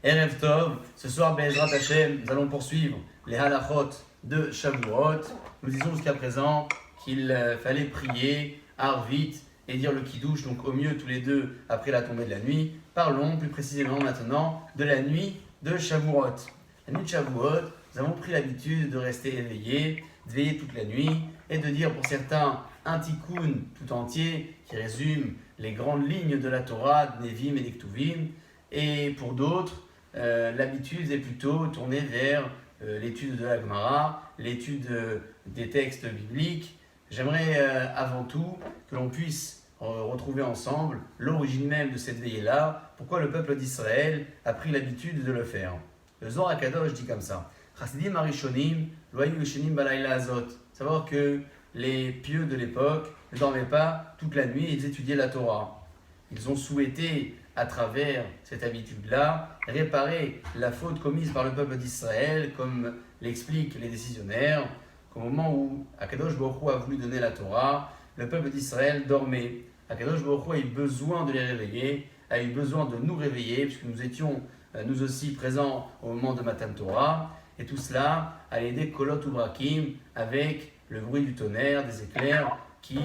Erev Tov, ce soir, Be'ezrat Hashem, nous allons poursuivre les halachot de Shavuot. Nous disons jusqu'à présent qu'il fallait prier, Arvit et dire le Kiddush, donc au mieux tous les deux après la tombée de la nuit. Parlons plus précisément maintenant de la nuit de Shavuot. La nuit de Shavuot, nous avons pris l'habitude de rester éveillés, de veiller toute la nuit et de dire pour certains un tikkun tout entier qui résume les grandes lignes de la Torah, de Nevim et d'Ektuvim. Et pour d'autres, l'habitude est plutôt tournée vers l'étude de la Gemara, l'étude des textes bibliques. J'aimerais avant tout que l'on puisse retrouver ensemble l'origine même de cette veillée-là, pourquoi le peuple d'Israël a pris l'habitude de le faire. Le Zohar HaKadosh dit comme ça, Chasidim Arishonim, Loayu Yeshenim Balayla Azot. Savoir que les pieux de l'époque ne dormaient pas toute la nuit, ils étudiaient la Torah. Ils ont souhaité, à travers cette habitude-là, réparer la faute commise par le peuple d'Israël, comme l'expliquent les décisionnaires, qu'au moment où Akadosh Baruch Hu a voulu donner la Torah, le peuple d'Israël dormait. Akadosh Baruch Hu a eu besoin de les réveiller, a eu besoin de nous réveiller, puisque nous étions nous aussi présents au moment de Matan Torah, et tout cela à l'aider Kolot Ubrakim, avec le bruit du tonnerre, des éclairs qui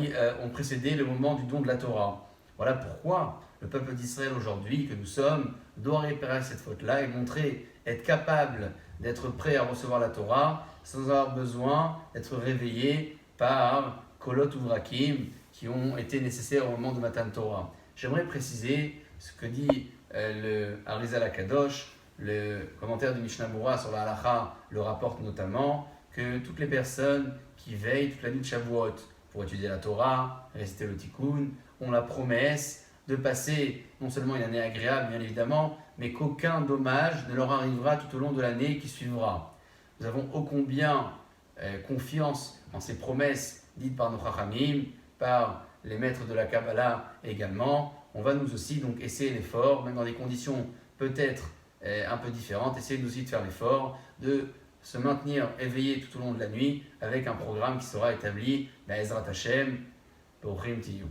ont précédé le moment du don de la Torah. Voilà pourquoi le peuple d'Israël aujourd'hui, que nous sommes, doit réparer cette faute-là et montrer être capable d'être prêt à recevoir la Torah sans avoir besoin d'être réveillé par Kolot Uvrakim qui ont été nécessaires au moment de Matan Torah. J'aimerais préciser ce que dit le Arizal HaKadosh, le commentaire du Mishnah Berurah sur la Halacha le rapporte notamment que toutes les personnes qui veillent toute la nuit de Shavuot pour étudier la Torah, réciter le Tikkun, ont la promesse de passer non seulement une année agréable, bien évidemment, mais qu'aucun dommage ne leur arrivera tout au long de l'année qui suivra. Nous avons ô combien confiance en ces promesses dites par nos Chachamim, par les maîtres de la Kabbalah également. On va nous aussi donc essayer l'effort, même dans des conditions peut-être un peu différentes, essayer nous aussi de faire l'effort, de se maintenir éveillé tout au long de la nuit avec un programme qui sera établi, Be'ezrat Hashem, Bochim Tiyu.